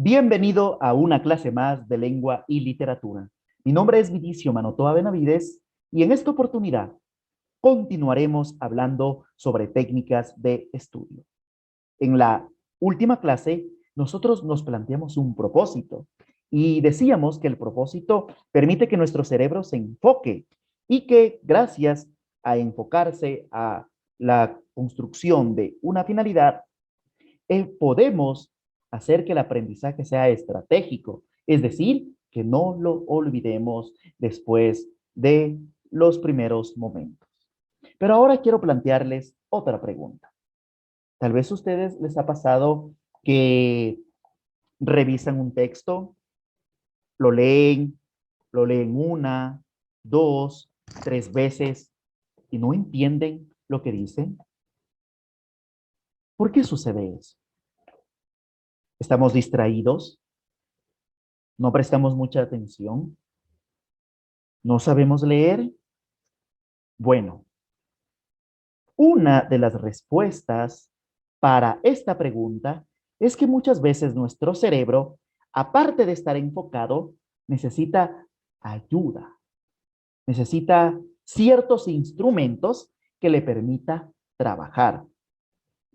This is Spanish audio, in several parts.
Bienvenido a una clase más de lengua y literatura. Mi nombre es Vinicio Manotoa Benavides y en esta oportunidad continuaremos hablando sobre técnicas de estudio. En la última clase, nosotros nos planteamos un propósito y decíamos que el propósito permite que nuestro cerebro se enfoque y que gracias a enfocarse a la construcción de una finalidad, podemos hacer que el aprendizaje sea estratégico, es decir, que no lo olvidemos después de los primeros momentos. Pero ahora quiero plantearles otra pregunta. Tal vez a ustedes les ha pasado que revisan un texto, lo leen, lo leen una, dos, tres veces y no entienden lo que dicen. ¿Por qué sucede eso? ¿Estamos distraídos? ¿No prestamos mucha atención? ¿No sabemos leer? Bueno, una de las respuestas para esta pregunta es que muchas veces nuestro cerebro, aparte de estar enfocado, necesita ayuda, necesita ciertos instrumentos que le permita trabajar.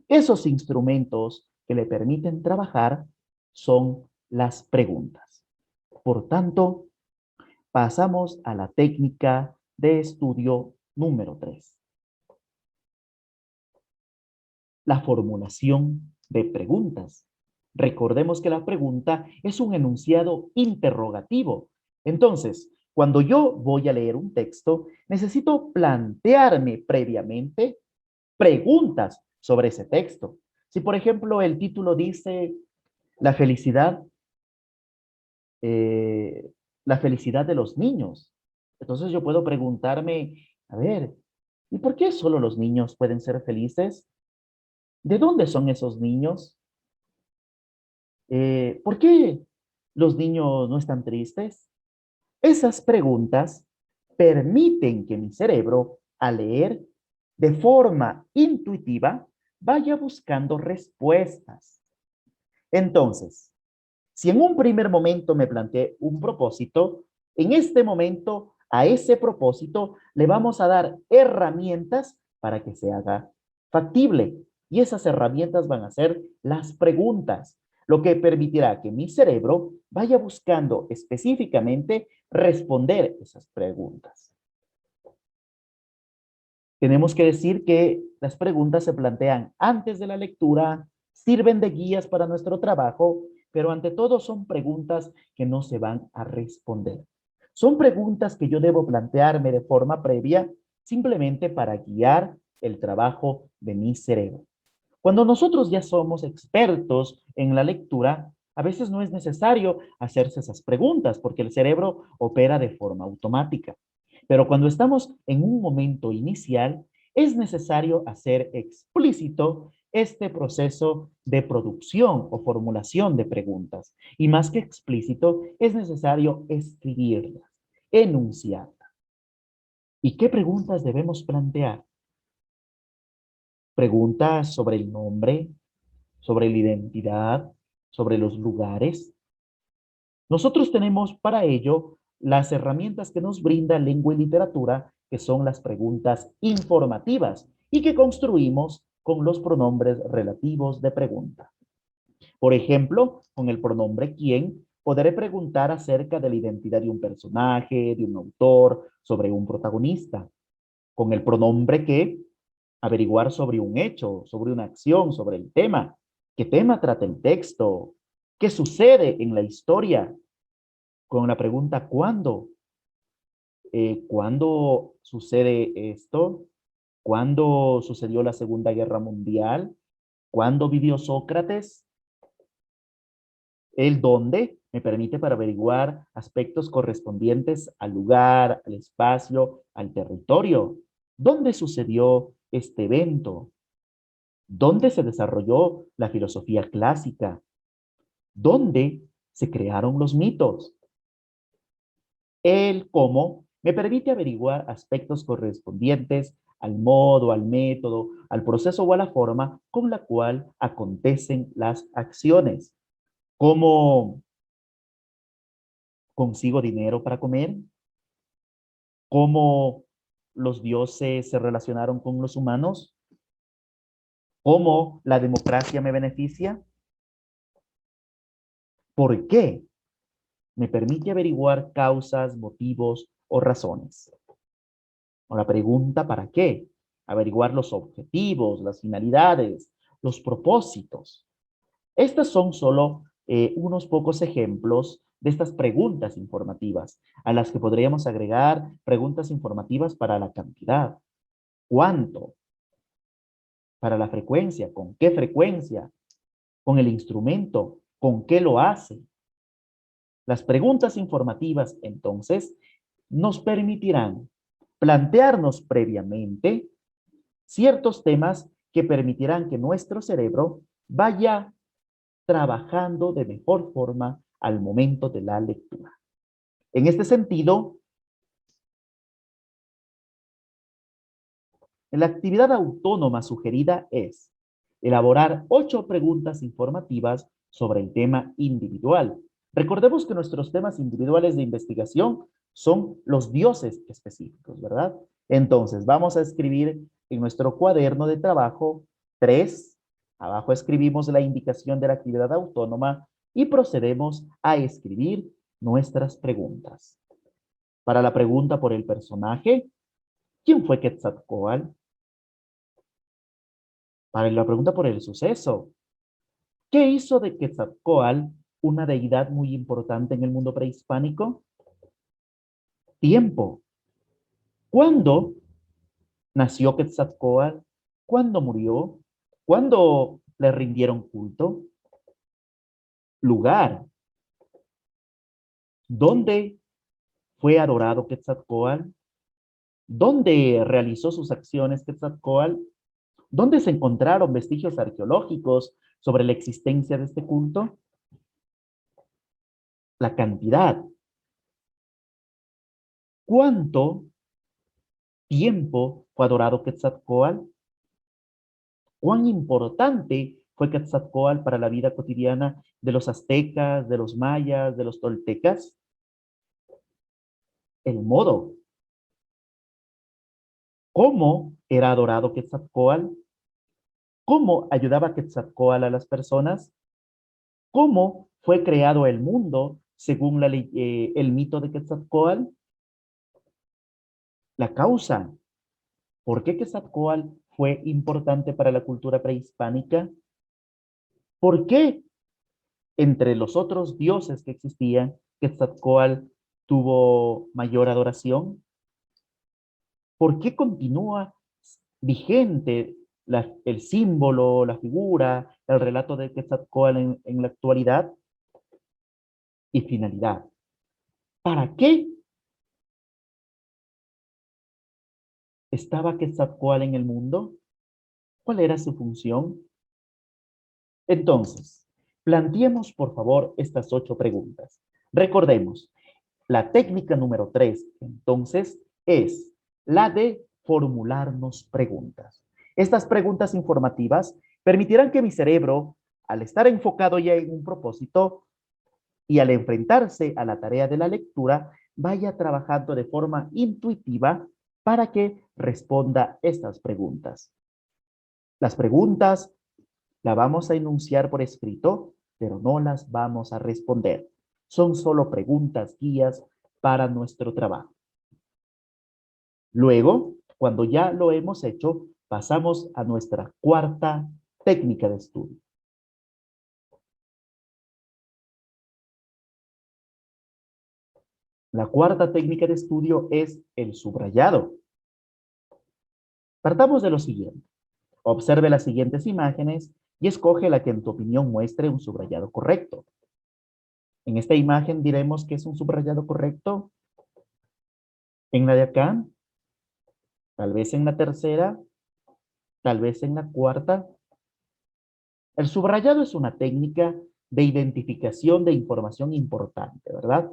Esos instrumentos que le permiten trabajar son las preguntas. Por tanto, pasamos a la técnica de estudio número 3. La formulación de preguntas. Recordemos que la pregunta es un enunciado interrogativo. Entonces, cuando yo voy a leer un texto, necesito plantearme previamente preguntas sobre ese texto. Si, por ejemplo, el título dice la felicidad, eh, la felicidad de los niños, entonces yo puedo preguntarme, a ver, ¿y por qué solo los niños pueden ser felices? ¿De dónde son esos niños? ¿Por qué los niños no están tristes? Esas preguntas permiten que mi cerebro, al leer de forma intuitiva, vaya buscando respuestas. Entonces, si en un primer momento me planteé un propósito, en este momento a ese propósito le vamos a dar herramientas para que se haga factible. Y esas herramientas van a ser las preguntas, lo que permitirá que mi cerebro vaya buscando específicamente responder esas preguntas. Tenemos que decir que las preguntas se plantean antes de la lectura, sirven de guías para nuestro trabajo, pero ante todo son preguntas que no se van a responder. Son preguntas que yo debo plantearme de forma previa simplemente para guiar el trabajo de mi cerebro. Cuando nosotros ya somos expertos en la lectura, a veces no es necesario hacerse esas preguntas porque el cerebro opera de forma automática. Pero cuando estamos en un momento inicial, es necesario hacer explícito este proceso de producción o formulación de preguntas. Y más que explícito, es necesario escribirlas, enunciarlas. ¿Y qué preguntas debemos plantear? Preguntas sobre el nombre, sobre la identidad, sobre los lugares. Nosotros tenemos para ello las herramientas que nos brinda lengua y literatura, que son las preguntas informativas y que construimos con los pronombres relativos de pregunta. Por ejemplo, con el pronombre quién, podré preguntar acerca de la identidad de un personaje, de un autor, sobre un protagonista. Con el pronombre qué, averiguar sobre un hecho, sobre una acción, sobre el tema. ¿Qué tema trata el texto? ¿Qué sucede en la historia? Con la pregunta ¿cuándo? ¿Cuándo sucede esto? ¿Cuándo sucedió la Segunda Guerra Mundial? ¿Cuándo vivió Sócrates? El dónde me permite para averiguar aspectos correspondientes al lugar, al espacio, al territorio. ¿Dónde sucedió este evento? ¿Dónde se desarrolló la filosofía clásica? ¿Dónde se crearon los mitos? El cómo me permite averiguar aspectos correspondientes al modo, al método, al proceso o a la forma con la cual acontecen las acciones. ¿Cómo consigo dinero para comer? ¿Cómo los dioses se relacionaron con los humanos? ¿Cómo la democracia me beneficia? ¿Por qué? Me permite averiguar causas, motivos o razones. O la pregunta ¿para qué? Averiguar los objetivos, las finalidades, los propósitos. Estas son solo unos pocos ejemplos de estas preguntas informativas, a las que podríamos agregar preguntas informativas para la cantidad. ¿Cuánto? Para la frecuencia. ¿Con qué frecuencia? Con el instrumento. ¿Con qué lo hace? Las preguntas informativas, entonces, nos permitirán plantearnos previamente ciertos temas que permitirán que nuestro cerebro vaya trabajando de mejor forma al momento de la lectura. En este sentido, la actividad autónoma sugerida es elaborar 8 preguntas informativas sobre el tema individual. Recordemos que nuestros temas individuales de investigación son los dioses específicos, ¿verdad? Entonces, vamos a escribir en nuestro cuaderno de trabajo 3. Abajo escribimos la indicación de la actividad autónoma y procedemos a escribir nuestras preguntas. Para la pregunta por el personaje, ¿quién fue Quetzalcóatl? Para la pregunta por el suceso, ¿qué hizo de Quetzalcóatl una deidad muy importante en el mundo prehispánico? Tiempo. ¿Cuándo nació Quetzalcóatl? ¿Cuándo murió? ¿Cuándo le rindieron culto? Lugar. ¿Dónde fue adorado Quetzalcóatl? ¿Dónde realizó sus acciones Quetzalcóatl? ¿Dónde se encontraron vestigios arqueológicos sobre la existencia de este culto? La cantidad. ¿Cuánto tiempo fue adorado Quetzalcóatl? ¿Cuán importante fue Quetzalcóatl para la vida cotidiana de los aztecas, de los mayas, de los toltecas? El modo. ¿Cómo era adorado Quetzalcóatl? ¿Cómo ayudaba Quetzalcóatl a las personas? ¿Cómo fue creado el mundo según el mito de Quetzalcóatl? La causa. ¿Por qué Quetzalcóatl fue importante para la cultura prehispánica? ¿Por qué entre los otros dioses que existían, Quetzalcóatl tuvo mayor adoración? ¿Por qué continúa vigente el símbolo, la figura, el relato de Quetzalcóatl en la actualidad? Y finalidad. ¿Para qué estaba Quetzalcóatl en el mundo? ¿Cuál era su función? Entonces, planteemos por favor estas 8 preguntas. Recordemos, la técnica número 3, entonces, es la de formularnos preguntas. Estas preguntas informativas permitirán que mi cerebro, al estar enfocado ya en un propósito y al enfrentarse a la tarea de la lectura, vaya trabajando de forma intuitiva para que responda estas preguntas. Las preguntas las vamos a enunciar por escrito, pero no las vamos a responder. Son solo preguntas guías para nuestro trabajo. Luego, cuando ya lo hemos hecho, pasamos a nuestra cuarta técnica de estudio. La cuarta técnica de estudio es el subrayado. Partamos de lo siguiente. Observe las siguientes imágenes y escoge la que en tu opinión muestre un subrayado correcto. En esta imagen diremos que es un subrayado correcto. En la de acá, tal vez en la tercera, tal vez en la cuarta. El subrayado es una técnica de identificación de información importante, ¿verdad?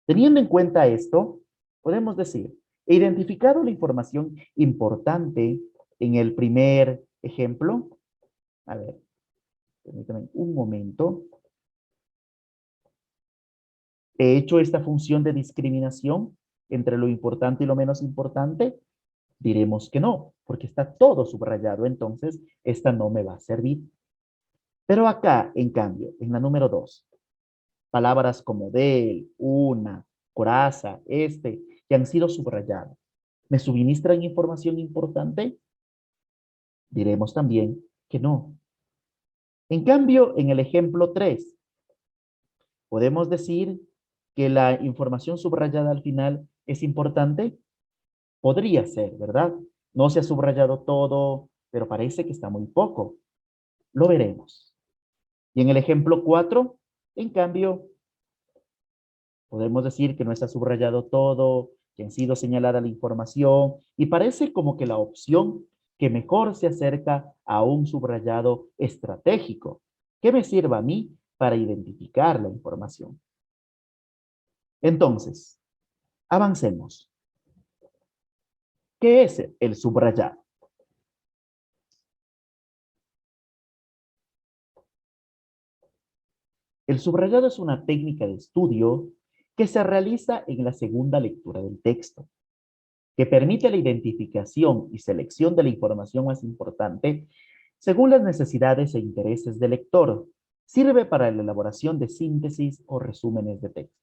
Teniendo en cuenta esto, podemos decir, he identificado la información importante en el primer ejemplo. A ver, permítame un momento. ¿He hecho esta función de discriminación entre lo importante y lo menos importante? Diremos que no, porque está todo subrayado, entonces esta no me va a servir. Pero acá, en cambio, en la número 2, palabras como del, una, coraza, que han sido subrayadas, ¿me suministran información importante? Diremos también que no. En cambio, en el ejemplo 3, podemos decir que la información subrayada al final es importante. Podría ser, ¿verdad? No se ha subrayado todo, pero parece que está muy poco. Lo veremos. Y en el ejemplo 4, en cambio, podemos decir que no está subrayado todo, que han sido señalada la información y parece como que la opción que mejor se acerca a un subrayado estratégico que me sirva a mí para identificar la información. Entonces, avancemos. ¿Qué es el subrayado? El subrayado es una técnica de estudio que se realiza en la segunda lectura del texto, que permite la identificación y selección de la información más importante según las necesidades e intereses del lector. Sirve para la elaboración de síntesis o resúmenes de texto.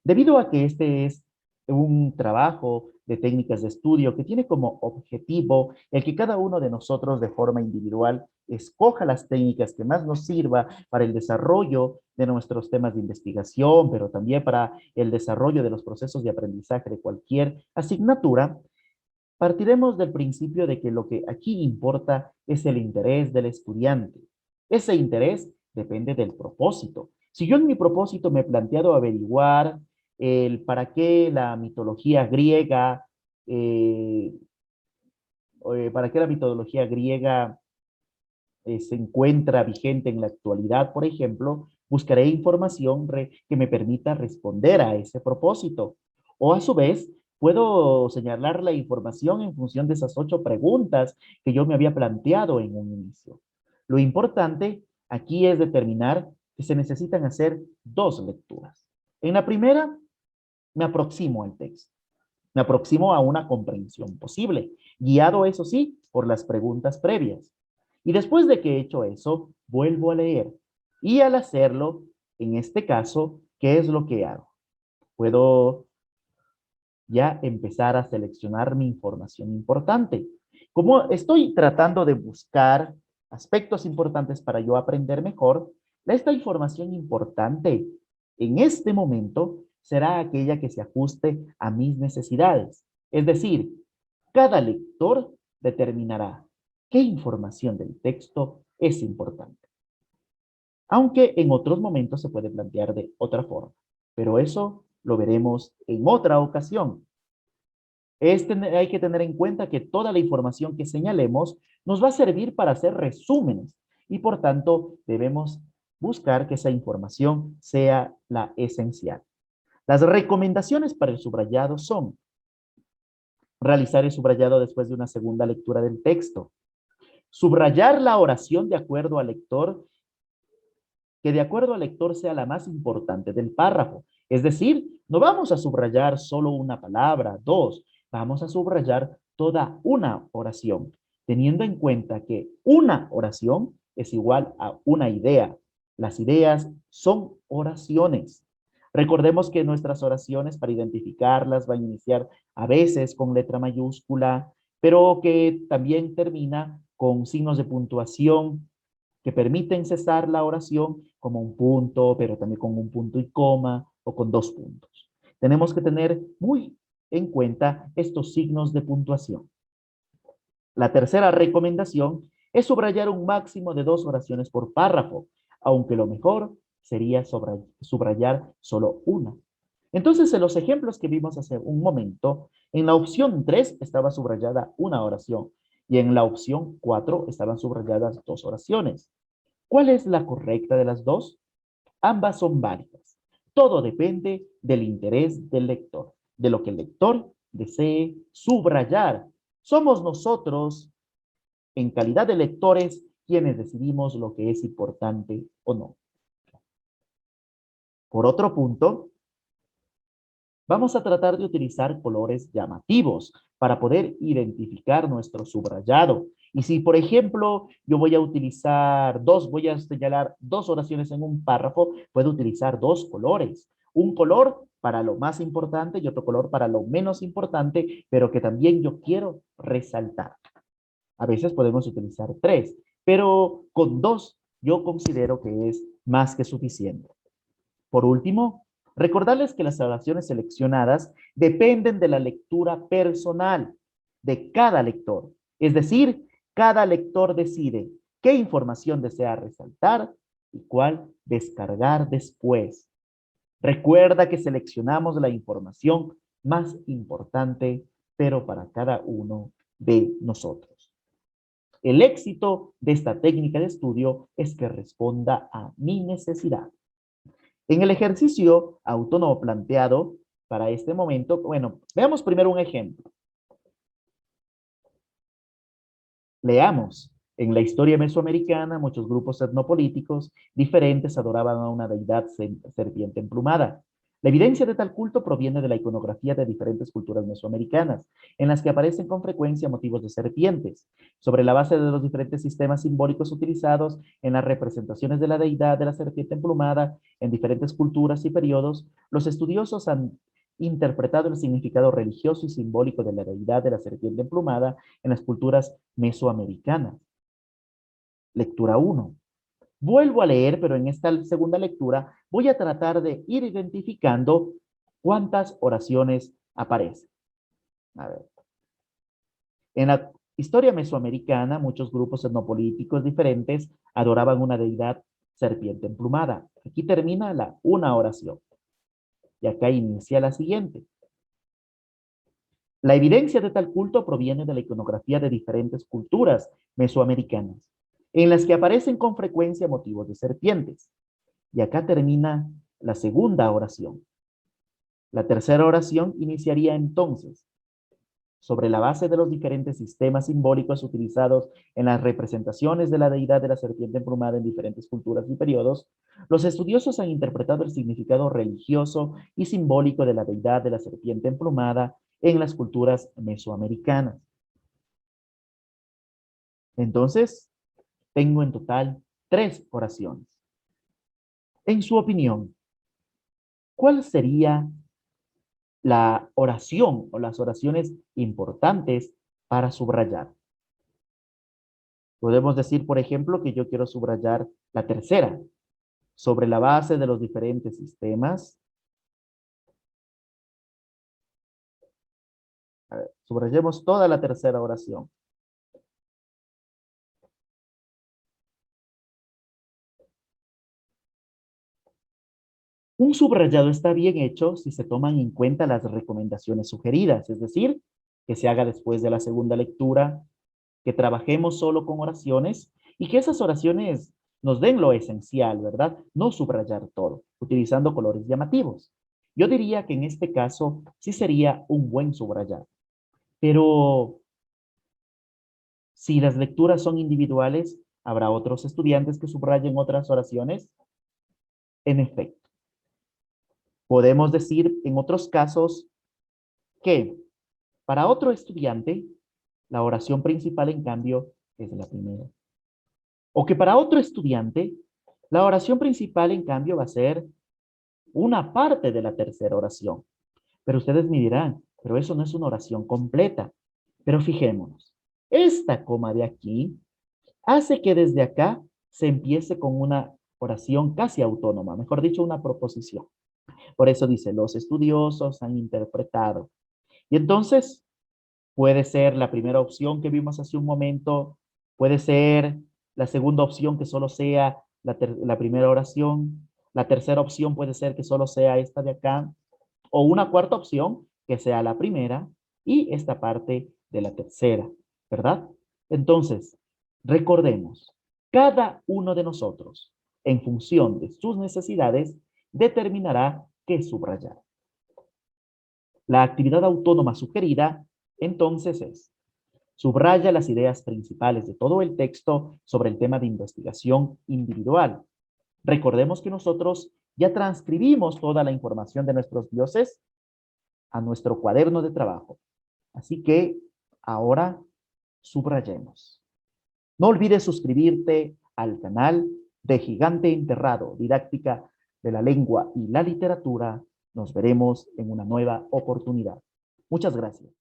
Debido a que este es un trabajo de técnicas de estudio que tiene como objetivo el que cada uno de nosotros de forma individual escoja las técnicas que más nos sirva para el desarrollo de nuestros temas de investigación, pero también para el desarrollo de los procesos de aprendizaje de cualquier asignatura, partiremos del principio de que lo que aquí importa es el interés del estudiante. Ese interés depende del propósito. Si yo en mi propósito me he planteado averiguar el para qué la mitología griega, eh, para qué la mitología griega se encuentra vigente en la actualidad, por ejemplo, buscaré información que me permita responder a ese propósito. O a su vez, puedo señalar la información en función de esas 8 preguntas que yo me había planteado en un inicio. Lo importante aquí es determinar que se necesitan hacer 2 lecturas. En la primera, me aproximo al texto. Me aproximo a una comprensión posible, guiado, eso sí, por las preguntas previas. Y después de que he hecho eso, vuelvo a leer. Y al hacerlo, en este caso, ¿qué es lo que hago? Puedo ya empezar a seleccionar mi información importante. Como estoy tratando de buscar aspectos importantes para yo aprender mejor, esta información importante en este momento será aquella que se ajuste a mis necesidades. Es decir, cada lector determinará qué información del texto es importante. Aunque en otros momentos se puede plantear de otra forma, pero eso lo veremos en otra ocasión. Hay que tener en cuenta que toda la información que señalemos nos va a servir para hacer resúmenes y por tanto debemos buscar que esa información sea la esencial. Las recomendaciones para el subrayado son realizar el subrayado después de una segunda lectura del texto, subrayar la oración de acuerdo al lector, que de acuerdo al lector sea la más importante del párrafo. Es decir, no vamos a subrayar solo una palabra, dos, vamos a subrayar toda una oración, teniendo en cuenta que una oración es igual a una idea. Las ideas son oraciones. Recordemos que nuestras oraciones, para identificarlas, van a iniciar a veces con letra mayúscula, pero que también termina con signos de puntuación que permiten cesar la oración como un punto, pero también con un punto y coma o con 2 puntos. Tenemos que tener muy en cuenta estos signos de puntuación. La tercera recomendación es subrayar un máximo de 2 oraciones por párrafo, aunque lo mejor sería subrayar solo una. Entonces, en los ejemplos que vimos hace un momento, en la opción 3 estaba subrayada una oración y en la opción 4 estaban subrayadas 2 oraciones. ¿Cuál es la correcta de las dos? Ambas son válidas. Todo depende del interés del lector, de lo que el lector desee subrayar. Somos nosotros, en calidad de lectores, quienes decidimos lo que es importante o no. Por otro punto, vamos a tratar de utilizar colores llamativos para poder identificar nuestro subrayado. Y si, por ejemplo, yo voy a señalar dos oraciones en un párrafo, puedo utilizar dos colores. Un color para lo más importante y otro color para lo menos importante, pero que también yo quiero resaltar. A veces podemos utilizar tres, pero con dos yo considero que es más que suficiente. Por último, recordarles que las oraciones seleccionadas dependen de la lectura personal de cada lector. Es decir, cada lector decide qué información desea resaltar y cuál descargar después. Recuerda que seleccionamos la información más importante, pero para cada uno de nosotros. El éxito de esta técnica de estudio es que responda a mi necesidad. En el ejercicio autónomo planteado para este momento, bueno, veamos primero un ejemplo. Leamos. En la historia mesoamericana, muchos grupos etnopolíticos diferentes adoraban a una deidad serpiente emplumada. La evidencia de tal culto proviene de la iconografía de diferentes culturas mesoamericanas, en las que aparecen con frecuencia motivos de serpientes. Sobre la base de los diferentes sistemas simbólicos utilizados en las representaciones de la deidad de la serpiente emplumada en diferentes culturas y periodos, los estudiosos han interpretado el significado religioso y simbólico de la deidad de la serpiente emplumada en las culturas mesoamericanas. Lectura 1. Vuelvo a leer, pero en esta segunda lectura voy a tratar de ir identificando cuántas oraciones aparecen. A ver. En la historia mesoamericana, muchos grupos etnopolíticos diferentes adoraban una deidad serpiente emplumada. Aquí termina una oración. Y acá inicia la siguiente. La evidencia de tal culto proviene de la iconografía de diferentes culturas mesoamericanas, en las que aparecen con frecuencia motivos de serpientes. Y acá termina la segunda oración. La tercera oración iniciaría entonces. Sobre la base de los diferentes sistemas simbólicos utilizados en las representaciones de la deidad de la serpiente emplumada en diferentes culturas y periodos, los estudiosos han interpretado el significado religioso y simbólico de la deidad de la serpiente emplumada en las culturas mesoamericanas. Entonces, tengo en total 3 oraciones. En su opinión, ¿cuál sería la oración o las oraciones importantes para subrayar? Podemos decir, por ejemplo, que yo quiero subrayar la tercera. Sobre la base de los diferentes sistemas. A ver, subrayemos toda la tercera oración. Un subrayado está bien hecho si se toman en cuenta las recomendaciones sugeridas, es decir, que se haga después de la segunda lectura, que trabajemos solo con oraciones y que esas oraciones nos den lo esencial, ¿verdad? No subrayar todo, utilizando colores llamativos. Yo diría que en este caso sí sería un buen subrayar. Pero si las lecturas son individuales, ¿habrá otros estudiantes que subrayen otras oraciones? En efecto, podemos decir en otros casos que para otro estudiante, la oración principal, en cambio, es la primera. O que para otro estudiante, la oración principal, en cambio, va a ser una parte de la tercera oración. Pero ustedes me dirán, pero eso no es una oración completa. Pero fijémonos, esta coma de aquí hace que desde acá se empiece con una oración casi autónoma, mejor dicho, una proposición. Por eso dice, los estudiosos han interpretado. Y entonces, puede ser la primera opción que vimos hace un momento, puede ser la segunda opción que solo sea la primera oración, la tercera opción puede ser que solo sea esta de acá, o una cuarta opción que sea la primera y esta parte de la tercera, ¿verdad? Entonces, recordemos, cada uno de nosotros, en función de sus necesidades, determinará qué subrayar. La actividad autónoma sugerida, entonces, es: subraya las ideas principales de todo el texto sobre el tema de investigación individual. Recordemos que nosotros Ya transcribimos toda la información de nuestros dioses a nuestro cuaderno de trabajo. Así que ahora subrayemos. No olvides suscribirte al canal de Gigante Enterrado, didáctica de la lengua y la literatura. Nos veremos en una nueva oportunidad. Muchas gracias.